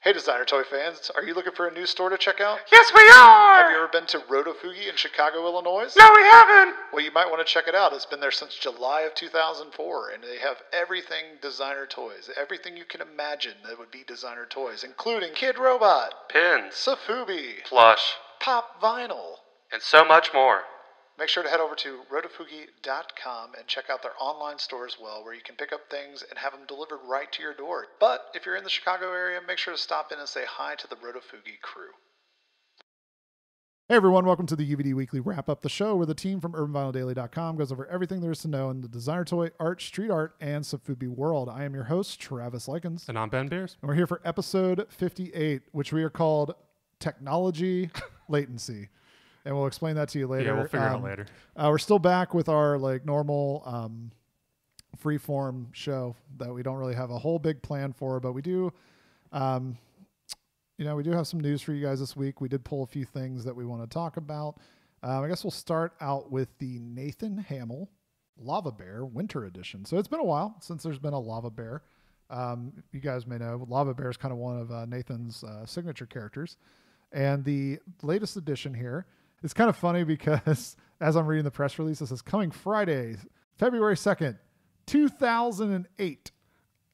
Hey designer toy fans, are you looking for a new store to check out? Yes, we are! Have you ever been to Rotofugi in Chicago, Illinois? No, we haven't! Well, you might want to check it out. It's been there since July of 2004, and they have everything designer toys. Everything you can imagine that would be designer toys, including Kidrobot, Pins, Safubi, plush, pop vinyl, and so much more. Make sure to head over to rotofugi.com and check out their online store as well, where you can pick up things and have them delivered right to your door. But if you're in the Chicago area, make sure to stop in and say hi to the Rotofugi crew. Hey everyone, welcome to the UVD Weekly Wrap-Up, the show where the team from UrbanVinylDaily.com goes over everything there is to know in the designer toy, art, street art, and Safubi world. I am your host, Travis Likens. And I'm Ben Beers. And we're here for episode 58, which we are called Technology Latency. And we'll explain that to you later. Yeah, we'll figure it out later. We're still back with our normal free-form show that we don't really have a whole big plan for, but we do... we do have some news for you guys this week. We did pull a few things that we want to talk about. I guess we'll start out with the Nathan Hamel Lava Bear Winter Edition. So it's been a while since there's been a Lava Bear. You guys may know Lava Bear is kind of one of Nathan's signature characters. And the latest edition here, it's kind of funny because as I'm reading the press release, it says coming Friday, February 2nd, 2008.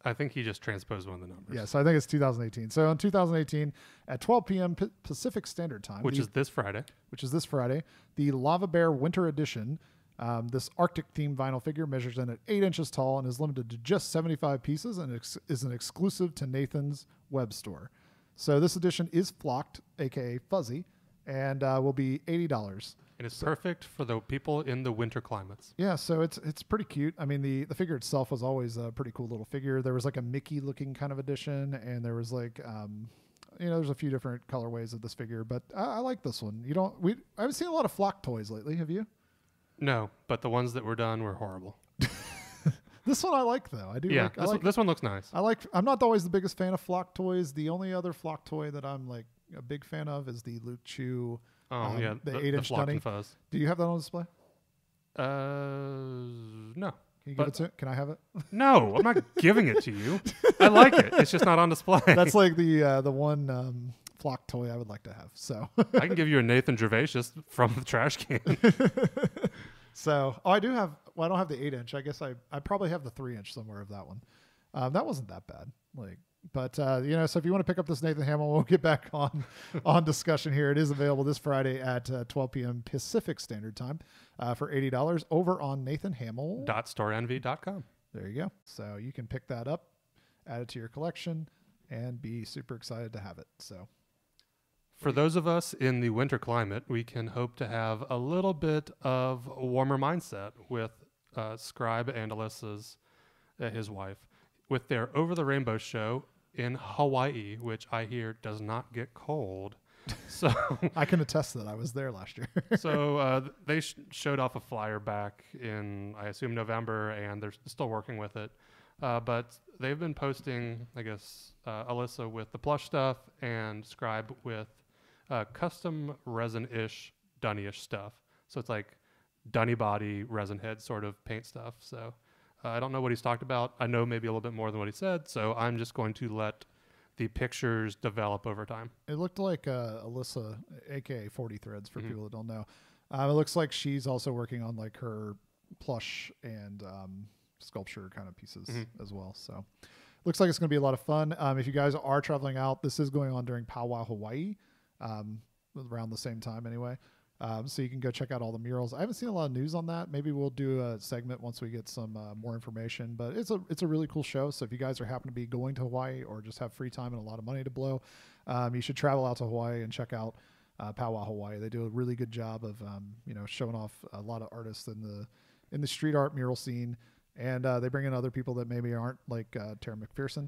I think he just transposed one of the numbers. Yeah, so I think it's 2018. So in 2018, at 12 p.m. Pacific Standard Time. Which is this Friday. The Lava Bear Winter Edition, this Arctic-themed vinyl figure measures in at 8 inches tall and is limited to just 75 pieces and is an exclusive to Nathan's web store. So this edition is flocked, a.k.a. fuzzy, and will be $80. It is perfect for the people in the winter climates. Yeah, so it's pretty cute. I mean, the figure itself was always a pretty cool little figure. There was like a Mickey-looking kind of edition, and there was like, there's a few different colorways of this figure, but I like this one. I haven't seen a lot of flock toys lately, have you? No, but the ones that were done were horrible. This one I like though. I do. Yeah, like, this one looks nice. I'm not always the biggest fan of flock toys. The only other flock toy that I'm like a big fan of is the Luke Chueh. Oh yeah, the 8-inch Flock and Fuzz. Do you have that on display? No. Can you give it to? Can I have it? No, I'm not giving it to you. I like it. It's just not on display. That's like the one flock toy I would like to have. So I can give you a Nathan Gervais just from the trash can. So I do have. Well, I don't have the 8-inch. I guess I probably have the 3-inch somewhere of that one. That wasn't that bad. But so if you want to pick up this Nathan Hamel, we'll get back on discussion here. It is available this Friday at 12 p.m. Pacific Standard Time for $80 over on NathanHamel.storeenvy.com. There you go. So you can pick that up, add it to your collection, and be super excited to have it. So for those of us in the winter climate, we can hope to have a little bit of a warmer mindset with Scribe and Alyssa's, his wife, with their Over the Rainbow show in Hawaii, which I hear does not get cold. So I can attest that I was there last year. So they showed off a flyer back in, I assume, November, and they're still working with it. But they've been posting, I guess, Alyssa with the plush stuff and Scribe with custom resin-ish, Dunny-ish stuff. So it's like Dunny body, resin head sort of paint stuff. So I don't know what he's talked about. I know maybe a little bit more than what he said, so I'm just going to let the pictures develop over time. It looked like Alyssa, a.k.a. 40 Threads, for people that don't know. It looks like she's also working on like her plush and sculpture kind of pieces as well. So looks like it's going to be a lot of fun. If you guys are traveling out, this is going on during Powwow Hawaii, around the same time anyway. So you can go check out all the murals. I haven't seen a lot of news on that. Maybe we'll do a segment once we get some more information. But it's a really cool show. So if you guys are happen to be going to Hawaii or just have free time and a lot of money to blow, you should travel out to Hawaii and check out Powwow Hawaii. They do a really good job of showing off a lot of artists in the street art mural scene, and they bring in other people that maybe aren't like Tara McPherson.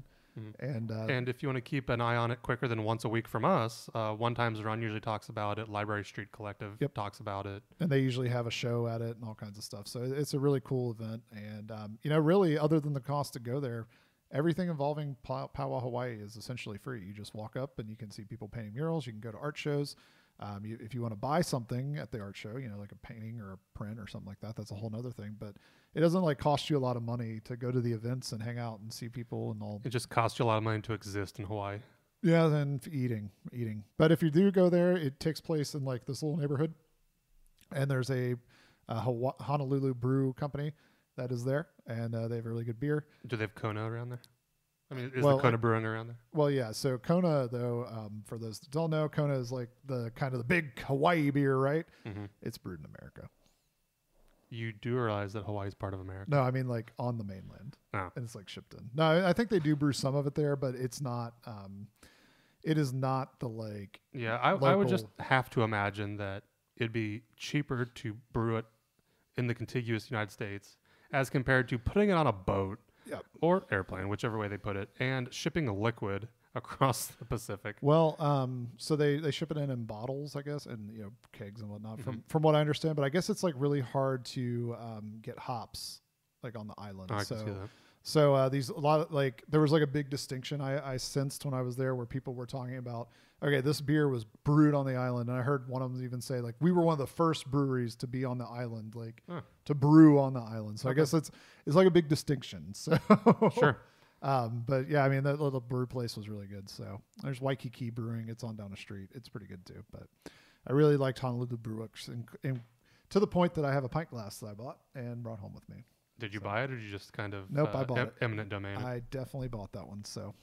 And if you want to keep an eye on it quicker than once a week from us, One Times Run usually talks about it. Library Street Collective talks about it. And they usually have a show at it and all kinds of stuff. So it's a really cool event. And, really, other than the cost to go there, everything involving Powwow Hawaii is essentially free. You just walk up and you can see people painting murals. You can go to art shows. If you want to buy something at the art show, like a painting or a print or something like that, that's a whole nother thing. But it doesn't like cost you a lot of money to go to the events and hang out and see people and all. It just costs you a lot of money to exist in Hawaii. Yeah, then eating. But if you do go there, it takes place in like this little neighborhood, and there's a Honolulu brew company that is there, and they have really good beer. Do they have Kona around there? I mean, is the Kona brewing around there? Well, yeah. So Kona, though, for those that don't know, Kona is like the kind of the big Hawaii beer, right? Mm-hmm. It's brewed in America. You do realize that Hawaii is part of America? No, I mean like on the mainland. Oh. And it's like shipped in. No, I think they do brew some of it there, but it's not. It is not the like. Yeah, I would just have to imagine that it'd be cheaper to brew it in the contiguous United States as compared to putting it on a boat. Yep. Or airplane, whichever way they put it, and shipping a liquid across the Pacific. Well, so they ship it in bottles, I guess, and kegs and whatnot. From what I understand, but I guess it's like really hard to get hops like on the island. I can see that. So there was like a big distinction I sensed when I was there where people were talking about, okay, this beer was brewed on the island, and I heard one of them even say like we were one of the first breweries to be on the island, like to brew on the island. So I guess it's like a big distinction. So sure. But yeah, I mean that little brew place was really good. So there's Waikiki Brewing. It's on down the street. It's pretty good too. But I really liked Honolulu Brewworks, and to the point that I have a pint glass that I bought and brought home with me. Did you buy it, or did you just kind of Nope, I bought it. Eminent domain? I definitely bought that one. So.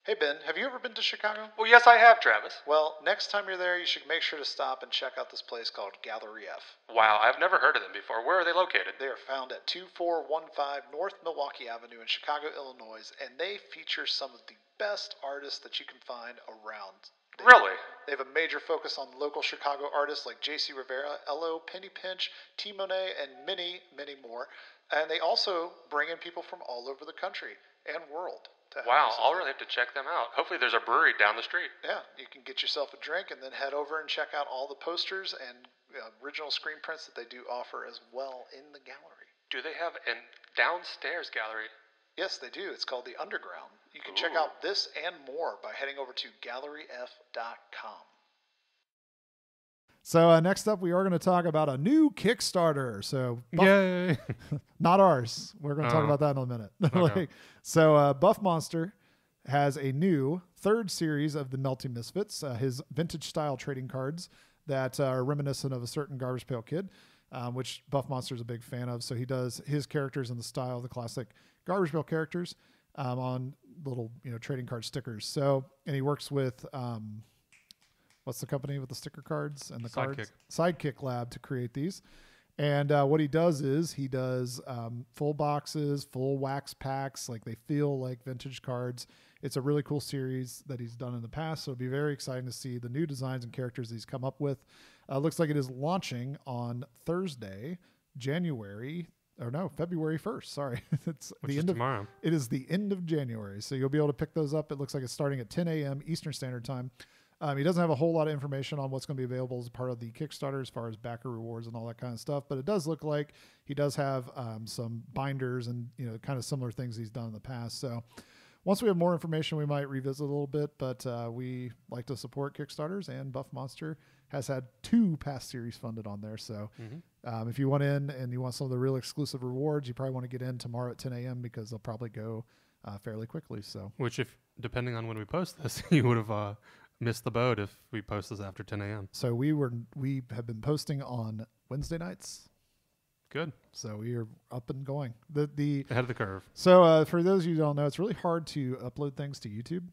Hey Ben, have you ever been to Chicago? Well, yes, I have, Travis. Well, next time you're there, you should make sure to stop and check out this place called Gallery F. Wow, I've never heard of them before. Where are they located? They are found at 2415 North Milwaukee Avenue in Chicago, Illinois, and they feature some of the best artists that you can find around. Really? They have a major focus on local Chicago artists like J.C. Rivera, L.O., Penny Pinch, T. Monet, and many, many more. And they also bring in people from all over the country and world. Wow, I'll really have to check them out. Hopefully there's a brewery down the street. Yeah, you can get yourself a drink and then head over and check out all the posters and original screen prints that they do offer as well in the gallery. Do they have a downstairs gallery? Yes, they do. It's called The Underground. You can check out this and more by heading over to galleryf.com. So next up, we are going to talk about a new Kickstarter. So Yay! Not ours. We're going to talk about that in a minute. Okay. So Buff Monster has a new third series of the Melty Misfits, his vintage style trading cards that are reminiscent of a certain Garbage Pail Kid, which Buff Monster is a big fan of. So he does his characters in the style of the classic Garbage Pail characters on little trading card stickers. So, and he works with what's the company with the sticker cards and the cards? Sidekick Lab to create these. And what he does is he does full boxes, full wax packs, like they feel like vintage cards. It's a really cool series that he's done in the past. So it'll be very exciting to see the new designs and characters he's come up with. Looks like it is launching on Thursday, February 1st. Sorry. It's Which the is end tomorrow. It is the end of January. So you'll be able to pick those up. It looks like it's starting at 10 a.m. Eastern Standard Time. He doesn't have a whole lot of information on what's going to be available as part of the Kickstarter as far as backer rewards and all that kind of stuff. But it does look like he does have some binders and kind of similar things he's done in the past. So once we have more information, we might revisit a little bit. But we like to support Kickstarters, and Buff Monster has had 2 past series funded on there. So if you want in and you want some of the real exclusive rewards, you probably want to get in tomorrow at 10 a.m. because they'll probably go fairly quickly. So Which, if depending on when we post this, you would have missed the boat if we post this after 10 a.m. So we have been posting on Wednesday nights. Good. So we are up and going. The Ahead of the curve. So for those of you who don't know, it's really hard to upload things to YouTube.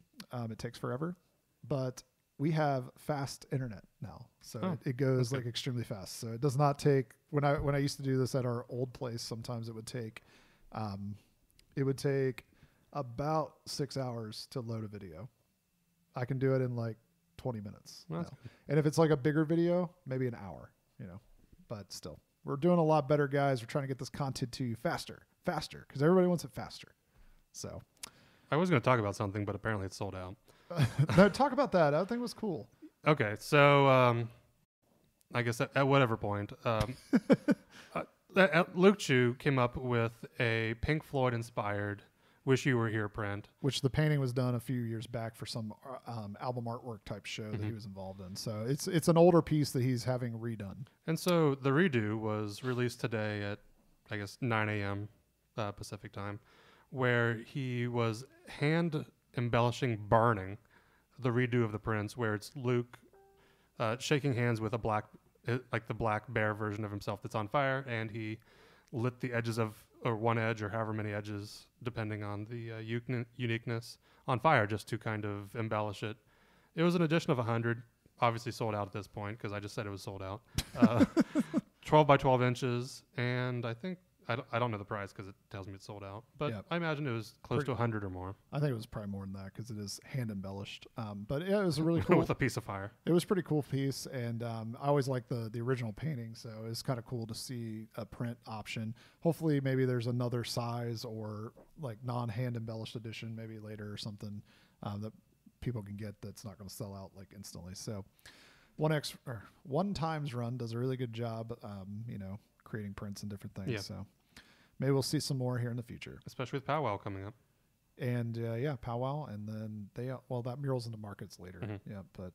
It takes forever, but we have fast internet now, so it goes like extremely fast. So it does not take when I used to do this at our old place. Sometimes it would take about 6 hours to load a video. I can do it in like 20 minutes. Well, and if it's like a bigger video, maybe an hour, but still we're doing a lot better, guys. We're trying to get this content to you faster, because everybody wants it faster. So I was going to talk about something, but apparently it's sold out. no, talk about that. I think it was cool. Okay. So, I guess at whatever point, Luke Chueh came up with a Pink Floyd inspired Wish You Were Here print. Which the painting was done a few years back for some album artwork type show that he was involved in. So it's an older piece that he's having redone. And so the redo was released today at, I guess, 9 a.m. Pacific time, where he was hand embellishing, burning the redo of the prints, where it's Luke shaking hands with the black bear version of himself that's on fire, and he lit the edges of, or one edge or however many edges, depending on the uniqueness, on fire just to kind of embellish it. It was an edition of 100, obviously sold out at this point because I just said it was sold out. 12 by 12 inches, and I think, I don't know the price because it tells me it's sold out, but I imagine it was close to 100 or more. I think it was probably more than that because it is hand embellished. But yeah, it was a really cool. With a piece of fire. It was a pretty cool piece, and I always like the original painting, so it's kind of cool to see a print option. Hopefully maybe there's another size or like non-hand embellished edition maybe later or something that people can get that's not going to sell out like instantly. So One Times Run does a really good job, creating prints and different things. Yeah. So maybe we'll see some more here in the future. Especially with Powwow coming up. And Powwow, and then that mural's into markets later. Yeah, but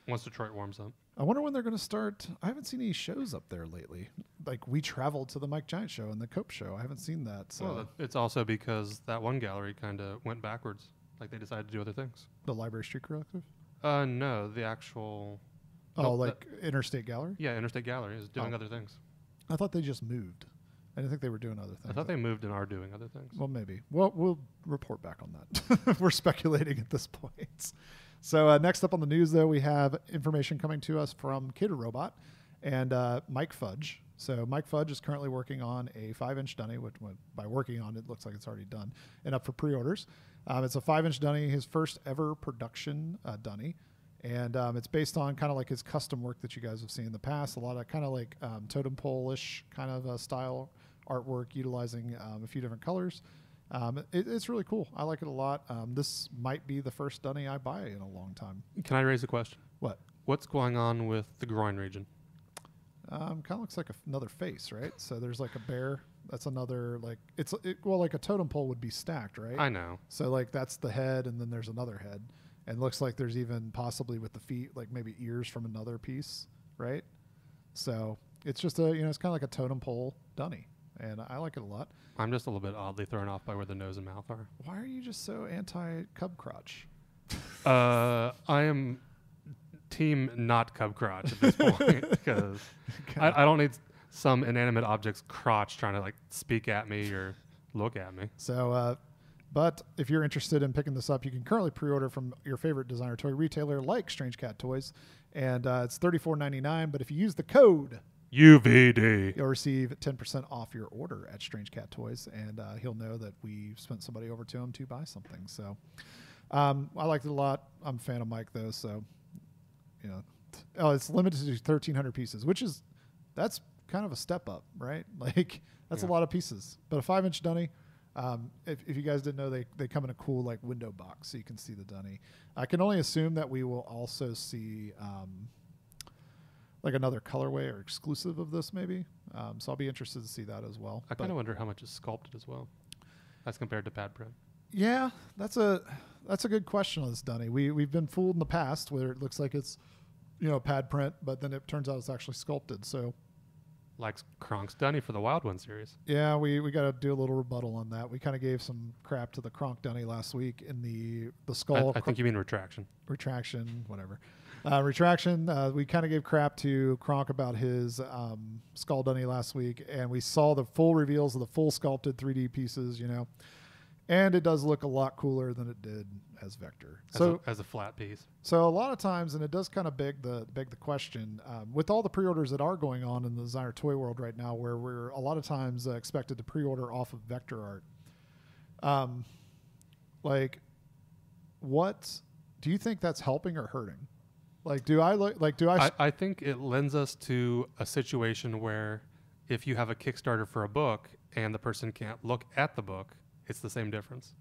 once Detroit warms up. I wonder when they're going to start. I haven't seen any shows up there lately. Like we traveled to the Mike Giant show and the Cope show. I haven't seen that. So well, it's also because that one gallery kind of went backwards. Like they decided to do other things. The Library Street Collective? No, the actual. Interstate Gallery? Yeah, Interstate Gallery is doing other things. I thought they just moved. I didn't think they were doing other things. I thought they moved and are doing other things. Well, maybe. Well, we'll report back on that. We're speculating at this point. So next up on the news, though, we have information coming to us from Kidrobot and Mike Fudge. So Mike Fudge is currently working on a 5-inch dunny, which by working on it looks like it's already done, and up for pre-orders. It's a 5-inch dunny, his first ever production dunny. And it's based on kind of like his custom work that you guys have seen in the past. A lot of kind of like totem pole-ish kind of style artwork utilizing a few different colors. It's really cool. I like it a lot. This might be the first dunny I buy in a long time. Can I raise a question? What? What's going on with the groin region? Kind of looks like another face, right? So there's like a bear That's another like like a totem pole would be stacked, right? I know. So like that's the head, and then there's another head, and looks like there's even possibly with the feet like maybe ears from another piece, right? So it's just it's kind of like a totem pole dunny, and I like it a lot. I'm just a little bit oddly thrown off by where the nose and mouth are. Why are you just so anti cub crotch? I am team not cub crotch at this point because I don't need some inanimate object's crotch trying to like speak at me or look at me. So, but if you're interested in picking this up, you can currently pre-order from your favorite designer toy retailer like Strange Cat Toys, and it's $34.99. But if you use the code UVD, you'll receive 10% off your order at Strange Cat Toys, and he'll know that we sent somebody over to him to buy something. So I liked it a lot. I'm a fan of Mike though, so it's limited to 1,300 pieces, that's kind of a step up, right? Like that's a lot of pieces. But a 5-inch dunny, if you guys didn't know, they come in a cool like window box, so you can see the dunny. I can only assume that we will also see like another colorway or exclusive of this maybe. So I'll be interested to see that as well. I kind of wonder how much is sculpted as well, as compared to pad print. Yeah, that's a good question on this dunny. We've been fooled in the past where it looks like it's pad print, but then it turns out it's actually sculpted. So like Kronk's dunny for the Wild One series. Yeah, we got to do a little rebuttal on that. We kind of gave some crap to the Kronk dunny last week in the skull. I think you mean retraction. Retraction, whatever. Retraction. We kind of gave crap to Kronk about his skull dunny last week, and we saw the full reveals of the full sculpted 3D pieces. And it does look a lot cooler than it did as Vector. As a flat piece. So a lot of times, and it does kind of beg the question, with all the pre-orders that are going on in the designer toy world right now, where we're a lot of times expected to pre-order off of Vector art. What do you think that's helping or hurting? I think it lends us to a situation where if you have a Kickstarter for a book and the person can't look at the book, it's the same difference.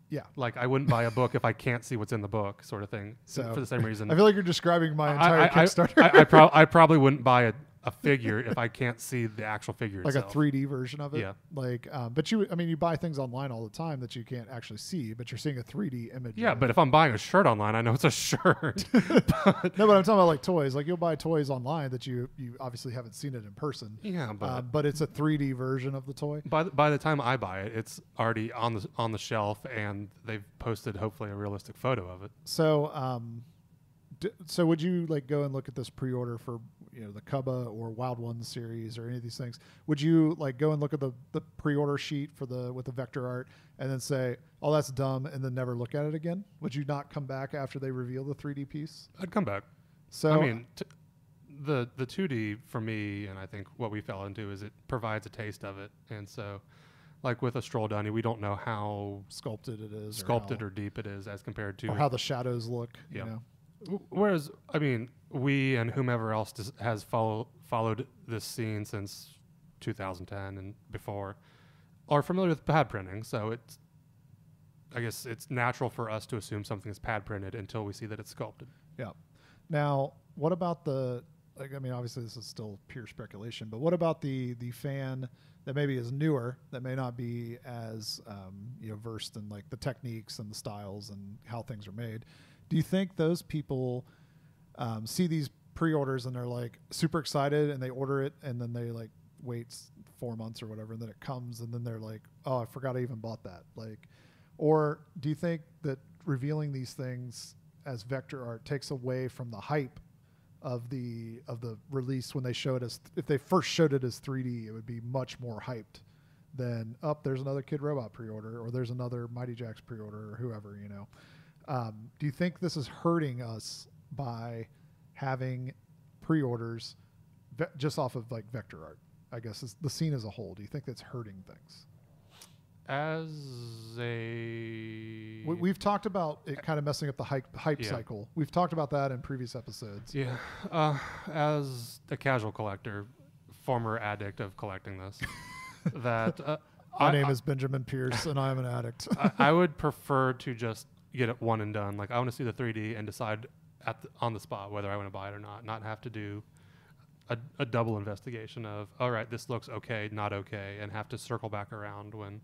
Yeah. Like I wouldn't buy a book if I can't see what's in the book, sort of thing. So for the same reason. I feel like you're describing my entire Kickstarter. I probably wouldn't buy a figure if I can't see the actual figure itself. Like a 3D version of it. Yeah. But you buy things online all the time that you can't actually see, but you're seeing a 3D image. Yeah, but if I'm buying a shirt online, I know it's a shirt. No, but I'm talking about like toys. Like you'll buy toys online that you obviously haven't seen it in person. Yeah, but it's a 3D version of the toy. By the time I buy it, it's already on the shelf, and they've posted hopefully a realistic photo of it. So, so would you like go and look at this pre-order for the Cubba or Wild One series or any of these things? Would you like go and look at the pre-order sheet with the Vector art and then say, oh, that's dumb, and then never look at it again? Would you not come back after they reveal the 3D piece? I'd come back. So I mean, the 2D for me, and I think what we fell into is it provides a taste of it, and so. Like with a Stroll Dunny, we don't know how sculpted it is, or deep it is as compared to or how the shadows look. Yeah. Whereas, I mean, we and whomever else has followed this scene since 2010 and before are familiar with pad printing, so I guess it's natural for us to assume something is pad printed until we see that it's sculpted. Yeah. Now, what about obviously this is still pure speculation, but what about the fan that maybe is newer, that may not be as versed in like the techniques and the styles and how things are made? Do you think those people see these pre-orders and they're like super excited and they order it and then they like wait 4 months or whatever and then it comes and then they're like, oh, I forgot I even bought that? Or do you think that revealing these things as Vector art takes away from the hype of the release when they show it if they first showed it as 3D, it would be much more hyped than there's another Kidrobot pre-order or there's another Mighty Jax pre-order or whoever, do you think this is hurting us by having pre-orders just off of like Vector art? I guess is the scene as a whole. Do you think that's hurting things? We've talked about it kind of messing up the hype cycle. We've talked about that in previous episodes. Yeah. As a casual collector, former addict of collecting this, that my name is Benjamin Pierce and I'm an addict. I would prefer to just get it one and done. Like I want to see the 3D and decide on the spot whether I want to buy it or not have to do a double investigation of, all right, this looks okay, not okay, and have to circle back around when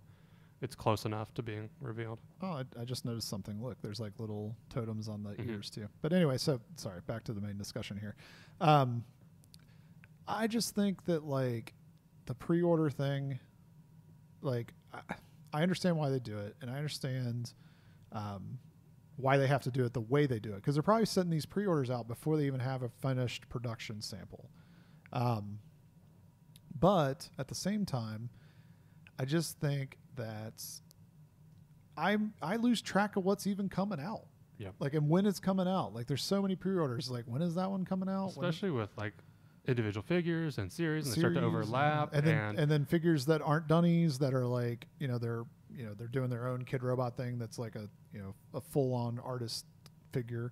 it's close enough to being revealed. Oh, I just noticed something. Look, there's like little totems on the ears too. But anyway, so sorry, back to the main discussion here. I just think that like the pre-order thing, like I understand why they do it, and I understand why they have to do it the way they do it, because they're probably setting these pre-orders out before they even have a finished production sample. But at the same time, I just think that I lose track of what's even coming out. Yeah. Like, and when it's coming out. Like, there's so many pre-orders. Like, when is that one coming out? Especially with like individual figures and series, and they start to overlap. And then figures that aren't dunnies that are like, they're doing their own Kidrobot thing that's like a full-on artist figure.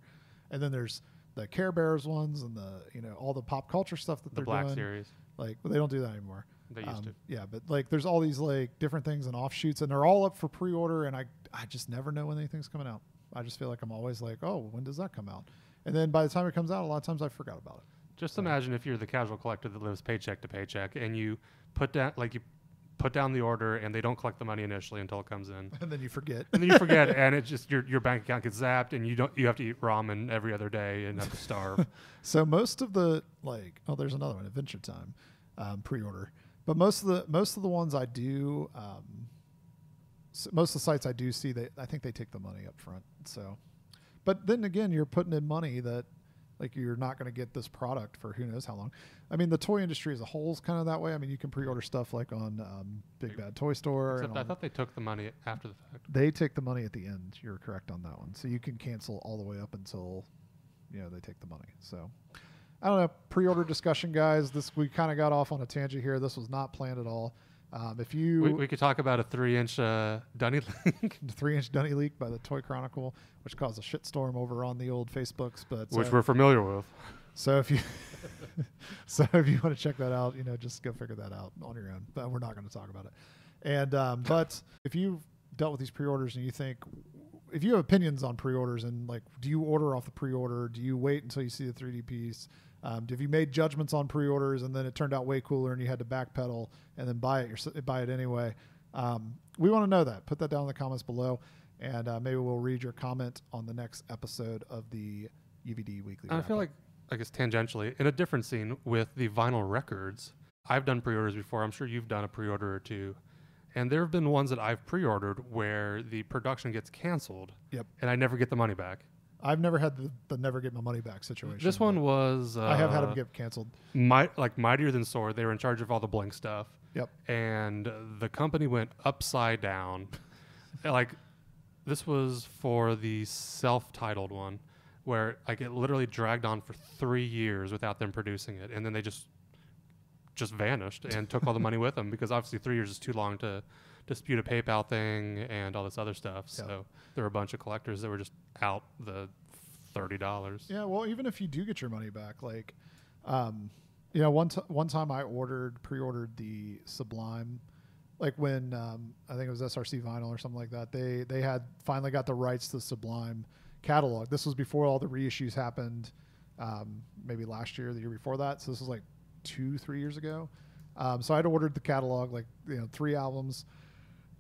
And then there's the Care Bears ones and the all the pop culture stuff that they're doing. The Black series. Like, well, they don't do that anymore. They used to. Yeah, but like there's all these like different things and offshoots, and they're all up for pre-order, and I just never know when anything's coming out. I just feel like I'm always like, oh, when does that come out? And then by the time it comes out, a lot of times I forgot about it. Just imagine if you're the casual collector that lives paycheck to paycheck, and you put down the order, and they don't collect the money initially until it comes in, and then you forget. And it's just your bank account gets zapped, and you have to eat ramen every other day and have to starve. So most of the there's another one, Adventure Time, pre-order. But most of the ones I do, most of the sites I do see, I think they take the money up front. So, but then again, you're putting in money that like you're not going to get this product for who knows how long. I mean, the toy industry as a whole is kind of that way. I mean, you can pre-order stuff like on Big Bad Toy Store. Except I thought they took the money after the fact. They take the money at the end. You're correct on that one. So you can cancel all the way up until they take the money. So. I don't know, pre-order discussion, guys. We kind of got off on a tangent here. This was not planned at all. If you we could talk about a 3-inch dunny leak. The 3-inch dunny leak by the Toy Chronicle, which caused a shitstorm over on the old Facebooks, but which we're familiar with. So if you want to check that out, just go figure that out on your own. But we're not going to talk about it. And but if you've dealt with these pre-orders and you think, if you have opinions on pre-orders and like, do you order off the pre-order? Do you wait until you see the 3D piece? Have you made judgments on pre-orders and then it turned out way cooler and you had to backpedal and then buy it anyway? We want to know that. Put that down in the comments below, and maybe we'll read your comment on the next episode of the UVD Weekly Wrap-Up. I feel like, I guess tangentially, in a different scene with the vinyl records, I've done pre-orders before. I'm sure you've done a pre-order or two. And there have been ones that I've pre-ordered where the production gets canceled. Yep. And I never get the money back. I've never had the never get my money back situation. This one was... I have had them get canceled. Mightier Than Sword. They were in charge of all the Blink stuff. Yep. And the company went upside down. This was for the self-titled one, where it literally dragged on for 3 years without them producing it. And then they just vanished and took all the money with them, because obviously 3 years is too long to dispute a PayPal thing and all this other stuff. Yeah. So there were a bunch of collectors that were just out the $30. Yeah, well, even if you do get your money back, one time I pre-ordered the Sublime, when I think it was SRC Vinyl or something like that. They had finally got the rights to the Sublime catalog. This was before all the reissues happened, maybe last year, the year before that. So this was 2-3 years ago. So I'd ordered the catalog, 3 albums,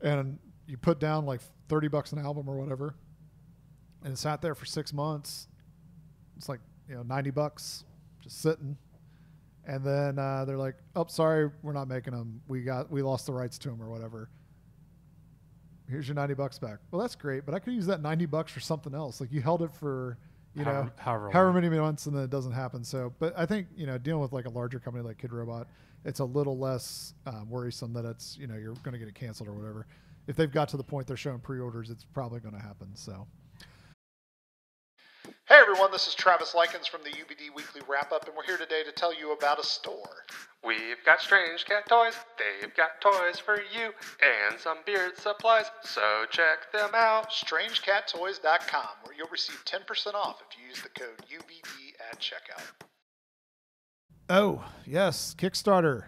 and you put down $30 an album or whatever, and it sat there for 6 months. It's $90 just sitting. And then they're like, oh, sorry, we're not making them. We lost the rights to them or whatever. Here's your $90 back. Well, that's great, but I could use that $90 for something else. You held it for however many months, and then it doesn't happen. So, but I think dealing with a larger company like Kidrobot, it's a little less worrisome that it's you're going to get it canceled or whatever. If they've got to the point they're showing pre-orders, it's probably going to happen. So. Hey everyone, this is Travis Likens from the UVD Weekly Wrap-Up, and we're here today to tell you about a store. We've got Strange Cat toys, they've got toys for you, and some beard supplies, so check them out. StrangeCatToys.com, where you'll receive 10% off if you use the code UVD at checkout. Oh, yes, Kickstarter.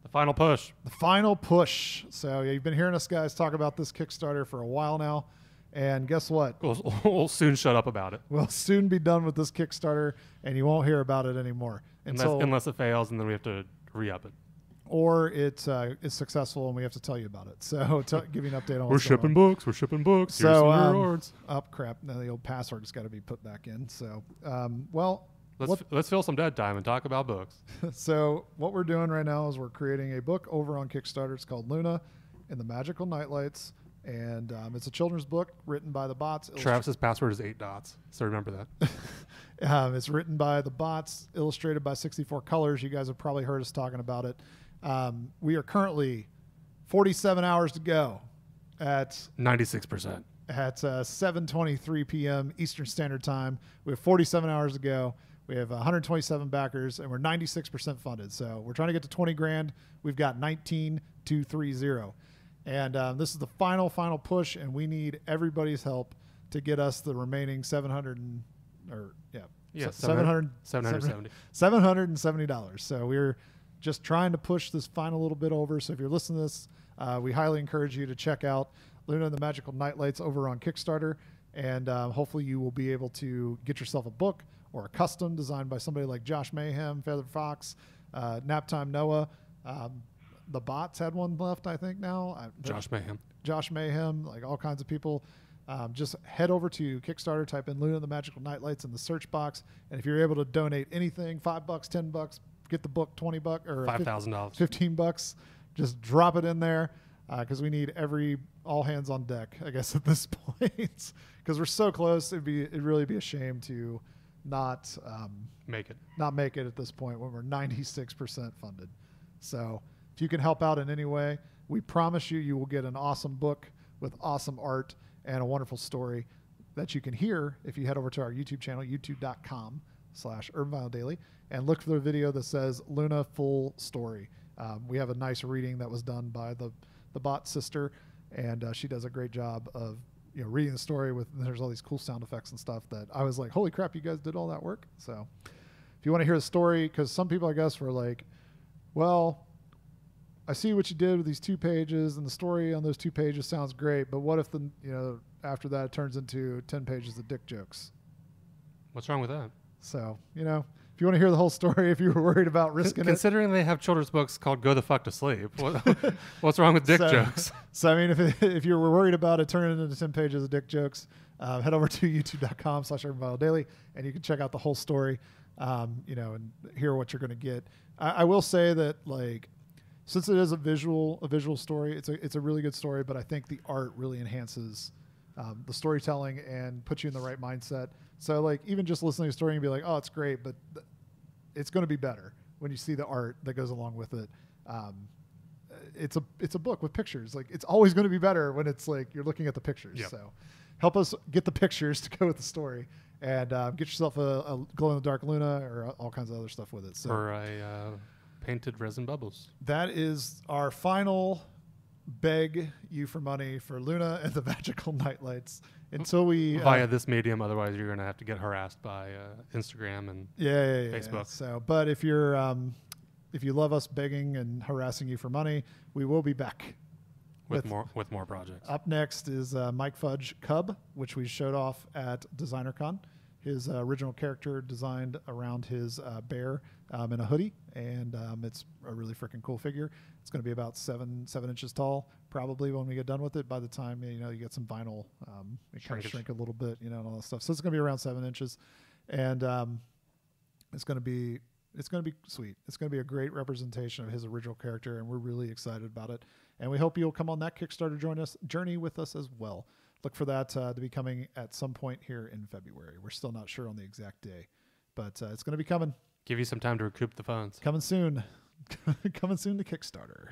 The final push. The final push. So you've been hearing us guys talk about this Kickstarter for a while now. And guess what? We'll soon shut up about it. We'll soon be done with this Kickstarter, and you won't hear about it anymore. Unless it fails, and then we have to re-up it. Or it is successful, and we have to tell you about it. So give you an update on what's We're shipping going on. books. We're shipping books. So, Here's some rewards. Oh, crap. Now the old password's got to be put back in. So, Let's fill some dead time and talk about books. So what we're doing right now is we're creating a book over on Kickstarter. It's called Luna and the Magical Nightlights. And it's a children's book written by the bots. Travis's password is 8 dots, so remember that. It's written by the bots, illustrated by 64 Colors. You guys have probably heard us talking about it. We are currently 47 hours to go at 96%. At 7:23 p.m. Eastern Standard Time. We have 47 hours to go. We have 127 backers, and we're 96% funded. So we're trying to get to 20 grand. We've got 19,230. And this is the final push, and we need everybody's help to get us the remaining $770. So we're just trying to push this final little bit over. So if you're listening to this, we highly encourage you to check out Luna and the Magical Nightlights over on Kickstarter, and hopefully you will be able to get yourself a book or a custom designed by somebody like Josh Mayhem, Feather Fox, Naptime Noah. The bots had one left, I think, now. Josh Mayhem, like all kinds of people. Just head over to Kickstarter, type in Luna and the Magical Nightlights in the search box, and if you're able to donate anything, $5, $10, get the book, $20 or $5,000, $15, just drop it in there, because we need all hands on deck, I guess, at this point, because we're so close. It'd really be a shame to not make it at this point when we're 96% funded. So if you can help out in any way, we promise you will get an awesome book with awesome art and a wonderful story that you can hear if you head over to our YouTube channel, youtube.com/UrbanVinylDaily, and look for the video that says Luna Full Story. We have a nice reading that was done by the bot sister, and she does a great job of reading the story there's all these cool sound effects and stuff that I was like, holy crap, you guys did all that work. So if you want to hear the story, because some people, I guess, were like, well, I see what you did with these 2 pages, and the story on those 2 pages sounds great, but what if after that it turns into 10 pages of dick jokes? What's wrong with that? So, if you want to hear the whole story, if you were worried about risking Considering they have children's books called Go the Fuck to Sleep, what's wrong with dick jokes? So, I mean, if you were worried about it turning into 10 pages of dick jokes, head over to youtube.com/UrbanVinylDaily, and you can check out the whole story, and hear what you're going to get. I will say that, since it is a visual story, it's a really good story, but I think the art really enhances the storytelling and puts you in the right mindset. So, even just listening to the story and be like, oh, it's great, but it's going to be better when you see the art that goes along with it. It's a book with pictures. It's always going to be better when it's you're looking at the pictures. Yep. So help us get the pictures to go with the story, and get yourself a glow-in-the-dark Luna or all kinds of other stuff with it. So, or a painted resin bubbles. That is our final beg you for money for Luna and the Magical Nightlights until we via this medium. Otherwise, you're going to have to get harassed by Instagram and Facebook. Yeah. So, but if you love us begging and harassing you for money, we will be back with more projects. Up next is Mike Fudge Cub, which we showed off at DesignerCon. His original character designed around his bear in a hoodie, and it's a really freaking cool figure. It's going to be about 7 inches tall, probably, when we get done with it. By the time you get some vinyl, it kind of shrink a little bit, and all that stuff. So it's going to be around 7 inches, and it's going to be sweet. It's going to be a great representation of his original character, and we're really excited about it. And we hope you'll come on that Kickstarter journey with us as well. Look for that to be coming at some point here in February. We're still not sure on the exact day, but it's going to be coming. Give you some time to recoup the funds. Coming soon. Coming soon to Kickstarter.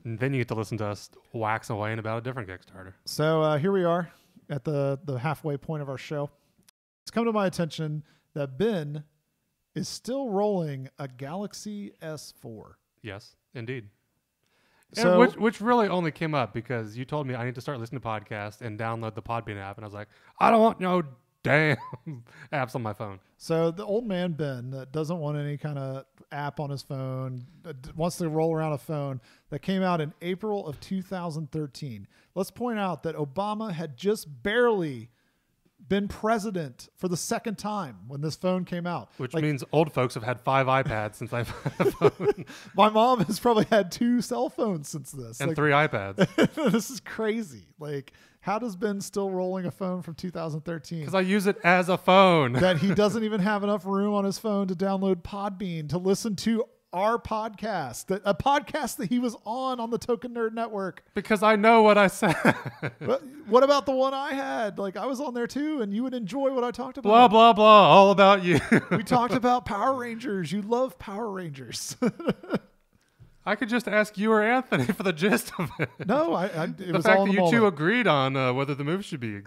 And then you get to listen to us wax away about a different Kickstarter. So here we are at the halfway point of our show. It's come to my attention that Ben is still rolling a Galaxy S4. Yes, indeed. So, which really only came up because you told me I need to start listening to podcasts and download the Podbean app, and I was like, I don't want no damn apps on my phone. So the old man Ben that doesn't want any kind of app on his phone, wants to roll around a phone, that came out in April of 2013. Let's point out that Obama had just barely been president for the second time when this phone came out. Which means old folks have had 5 iPads since I've had a phone. My mom has probably had 2 cell phones since this. And 3 iPads. This is crazy. Like, how does Ben still rolling a phone from 2013? Because I use it as a phone. That he doesn't even have enough room on his phone to download Podbean to listen to our podcast, a podcast that he was on the Token Nerd Network. Because I know what I said. But what about the one I had? Like, I was on there too, and you would enjoy what I talked about. Blah, blah, blah. All about you. We talked about Power Rangers. You love Power Rangers. I could just ask you or Anthony for the gist of it. No, it the was fact all that in the you two moment. agreed on whether the movie should be.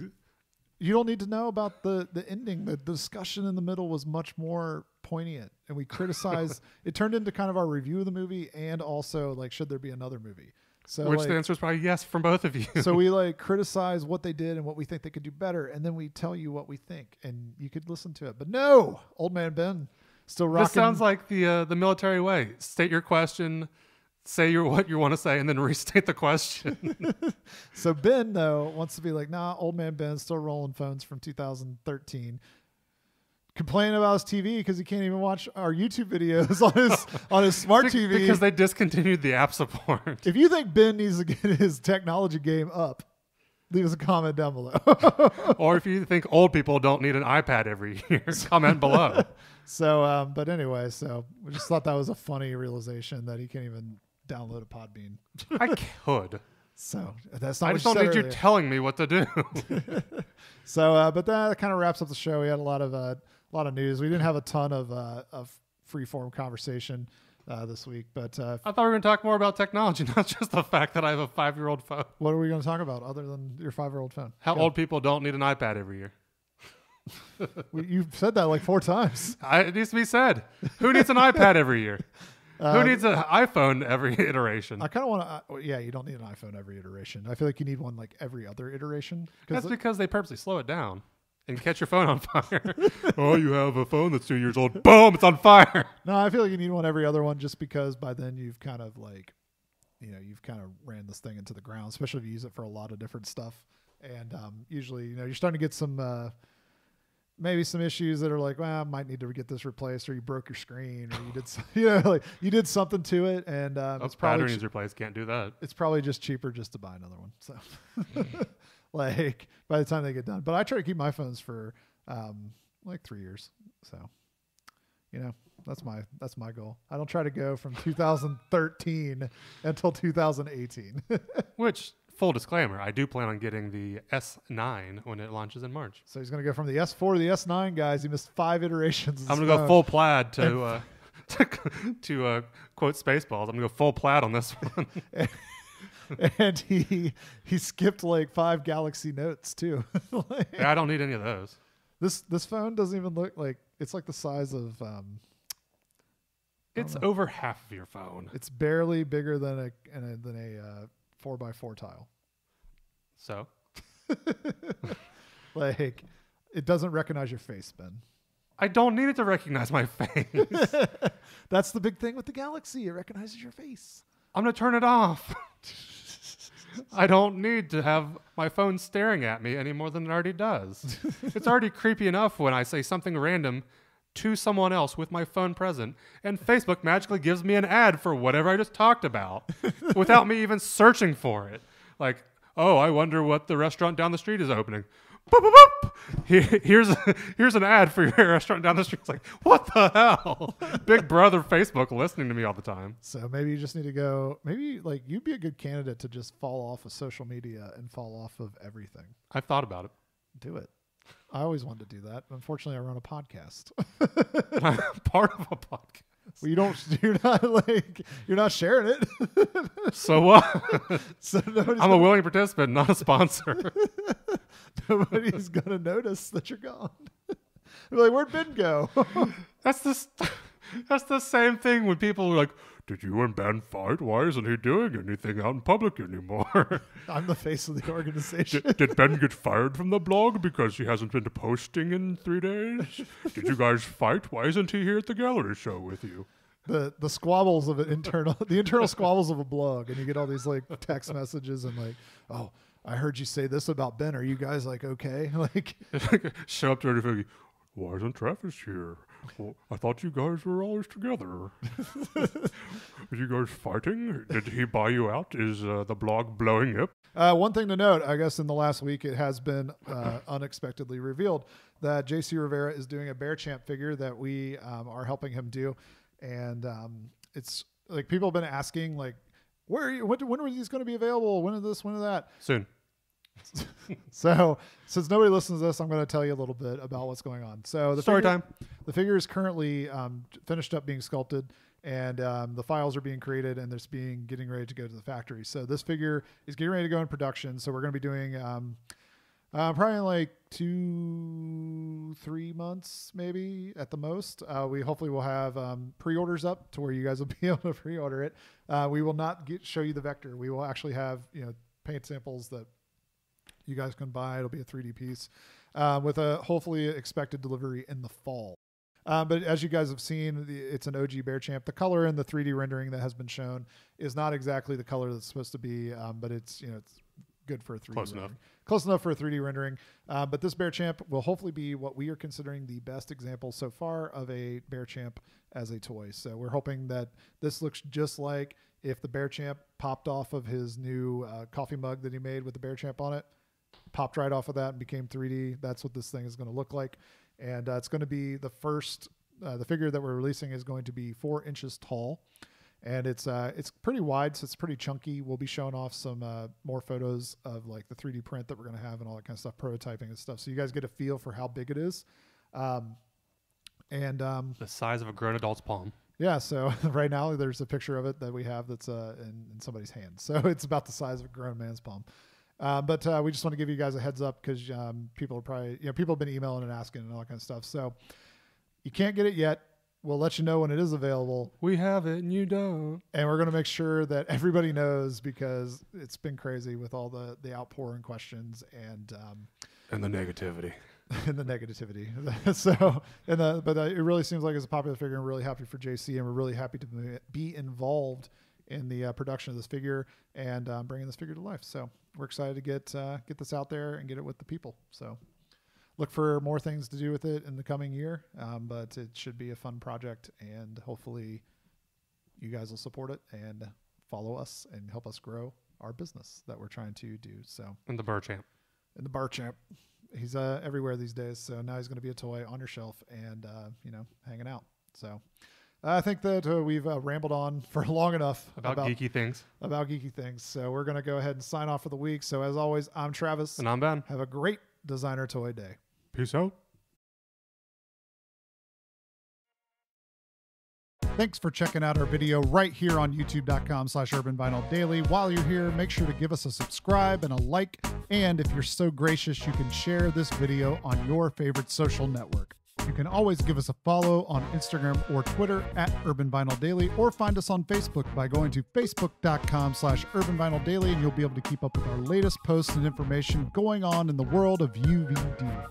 You don't need to know about the ending. The discussion in the middle was much more poignant, and we criticized. It turned into kind of our review of the movie, and also like, should there be another movie? So, which the answer is probably yes from both of you. So we like criticize what they did and what we think they could do better, and then we tell you what we think, and you could listen to it. But no, old man Ben still rocking. This sounds like the military way. State your question, say what you want to say, and then restate the question. So Ben, though, wants to be like, nah, old man Ben's still rolling phones from 2013. Complaining about his TV because he can't even watch our YouTube videos on his smart TV. Because they discontinued the app support. If you think Ben needs to get his technology game up, leave us a comment down below. Or if you think old people don't need an iPad every year, comment below. So, but anyway, so we just thought that was a funny realization that he can't even download a Podbean. I could. So that's not. I just don't need you telling me what to do. So, but that kind of wraps up the show. We had a lot of news. We didn't have a ton of free form conversation this week, but I thought we were going to talk more about technology, not just the fact that I have a 5-year-old phone. What are we going to talk about other than your 5-year-old phone? How old people don't need an iPad every year. You've said that like 4 times. It needs to be said. Who needs an iPad every year? Who needs an iPhone every iteration? I kind of want to. Yeah, you don't need an iPhone every iteration. I feel like you need one like every other iteration. That's because they purposely slow it down and catch your phone on fire. Oh, you have a phone that's 2 years old. Boom, it's on fire. No, I feel like you need one every other one just because by then you've kind of like, you've kind of ran this thing into the ground, especially if you use it for a lot of different stuff. And usually, you're starting to get some. Maybe some issues that are like, well, I might need to get this replaced, or you broke your screen, or you did, like you did something to it, and it's probably battery needs replaced. Can't do that. It's probably just cheaper just to buy another one. So, like by the time they get done, but I try to keep my phones for like 3 years. So, that's my goal. I don't try to go from 2013 until 2018. Which, full disclaimer, I do plan on getting the S9 when it launches in March. So he's going to go from the S4 to the S9, guys. He missed 5 iterations. I'm going to go full plaid to quote Spaceballs. I'm going to go full plaid on this one. And he skipped like 5 Galaxy Notes too. Yeah, I don't need any of those. This phone doesn't even look like it's like the size of. It's over half of your phone. It's barely bigger than a 4x4 tile. So, like, it doesn't recognize your face, Ben. I don't need it to recognize my face. That's the big thing with the Galaxy. It recognizes your face. I'm going to turn it off. I don't need to have my phone staring at me any more than it already does. It's already creepy enough when I say something random to someone else with my phone present, and Facebook magically gives me an ad for whatever I just talked about without me even searching for it. Like, oh, I wonder what the restaurant down the street is opening. Boop, boop, boop. Here's an ad for your restaurant down the street. It's like, what the hell? Big brother Facebook listening to me all the time. So maybe you just need to go. Maybe like you'd be a good candidate to just fall off of social media and fall off of everything. I've thought about it. Do it. I always wanted to do that. Unfortunately, I run a podcast. I'm part of a podcast. Well, you're not sharing it. So what? So I'm a willing participant, not a sponsor. Nobody's gonna notice that you're gone. They're like, where'd Ben go? That's the same thing when people are like, Did you and Ben fight? Why isn't he doing anything out in public anymore? I'm the face of the organization. Did Ben get fired from the blog because he hasn't been posting in 3 days? Did you guys fight? Why isn't he here at the gallery show with you? The squabbles of the internal squabbles of a blog, and you get all these like text messages and like, oh, I heard you say this about Ben. Are you guys like okay? Like, show up to everything. Why isn't Travis here? Well, I thought you guys were always together. Are you guys fighting? Did he buy you out? Is the blog blowing up? One thing to note, I guess in the last week, it has been unexpectedly revealed that JC Rivera is doing a Bear Champ figure that we are helping him do. And it's like people have been asking, like, where are you? When are these going to be available? When is this? When is that? Soon. So since nobody listens to this, I'm going to tell you a little bit about what's going on. So the story time. The figure is currently finished up being sculpted, and the files are being created, and it's getting ready to go to the factory. So this figure is getting ready to go in production. So we're going to be doing probably in like 2-3 months, maybe at the most. We hopefully will have pre-orders up to where you guys will be able to pre-order it. We will not show you the vector. We will actually have paint samples that you guys can buy. It'll be a 3D piece with a hopefully expected delivery in the fall. But as you guys have seen, it's an OG Bear Champ. The color in the 3D rendering that has been shown is not exactly the color that's supposed to be, but it's it's good for a 3D Close rendering. enough. Close enough for a 3D rendering. But this Bear Champ will hopefully be what we are considering the best example so far of a Bear Champ as a toy. So we're hoping that this looks just like if the Bear Champ popped off of his new coffee mug that he made with the Bear Champ on it. Popped right off of that and became 3D. That's what this thing is going to look like. And it's going to be the first, the figure that we're releasing is going to be 4 inches tall. And it's pretty wide, so it's pretty chunky. We'll be showing off some more photos of like the 3D print that we're going to have and all that kind of stuff, prototyping and stuff. So you guys get a feel for how big it is. The size of a grown adult's palm. Yeah, so right now there's a picture of it that we have that's in somebody's hand. So it's about the size of a grown man's palm. But we just want to give you guys a heads up because people are probably, people have been emailing and asking and all that kind of stuff. So you can't get it yet. We'll let you know when it is available. We have it and you don't. And we're going to make sure that everybody knows because it's been crazy with all the outpouring questions and the negativity. And the negativity. So, but it really seems like it's a popular figure. I'm really happy for JC, and we're really happy to be involved in the production of this figure and bringing this figure to life. So we're excited to get this out there and get it with the people. So look for more things to do with it in the coming year. But it should be a fun project, and hopefully you guys will support it and follow us and help us grow our business that we're trying to do. So And the Bear Champ. And the Bear Champ. He's everywhere these days. So now he's going to be a toy on your shelf and, hanging out. So I think that we've rambled on for long enough about geeky things. About geeky things. So we're going to go ahead and sign off for the week. So as always, I'm Travis. And I'm Ben. Have a great designer toy day. Peace out. Thanks for checking out our video right here on youtube.com/urbanvinyldaily. While you're here, make sure to give us a subscribe and a like. And if you're so gracious, you can share this video on your favorite social network. You can always give us a follow on Instagram or Twitter @urbanvinyldaily, or find us on Facebook by going to facebook.com/urbanvinyldaily, and you'll be able to keep up with our latest posts and information going on in the world of UVD.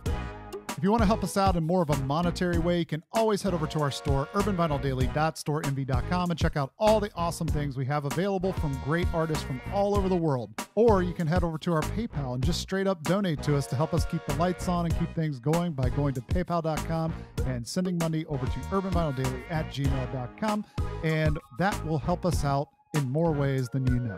If you want to help us out in more of a monetary way, you can always head over to our store, urbanvinyldaily.storeenvy.com, and check out all the awesome things we have available from great artists from all over the world. Or you can head over to our PayPal and just straight up donate to us to help us keep the lights on and keep things going by going to paypal.com and sending money over to urbanvinyldaily@gmail.com. And that will help us out in more ways than you know.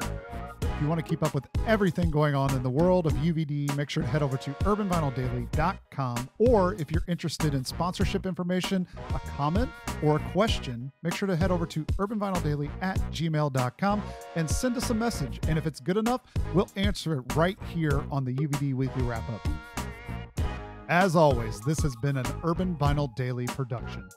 If you want to keep up with everything going on in the world of UVD, make sure to head over to urbanvinyldaily.com. Or if you're interested in sponsorship information, a comment, or a question, make sure to head over to urbanvinyldaily@gmail.com and send us a message. And if it's good enough, we'll answer it right here on the UVD Weekly Wrap-Up. As always, this has been an Urban Vinyl Daily production.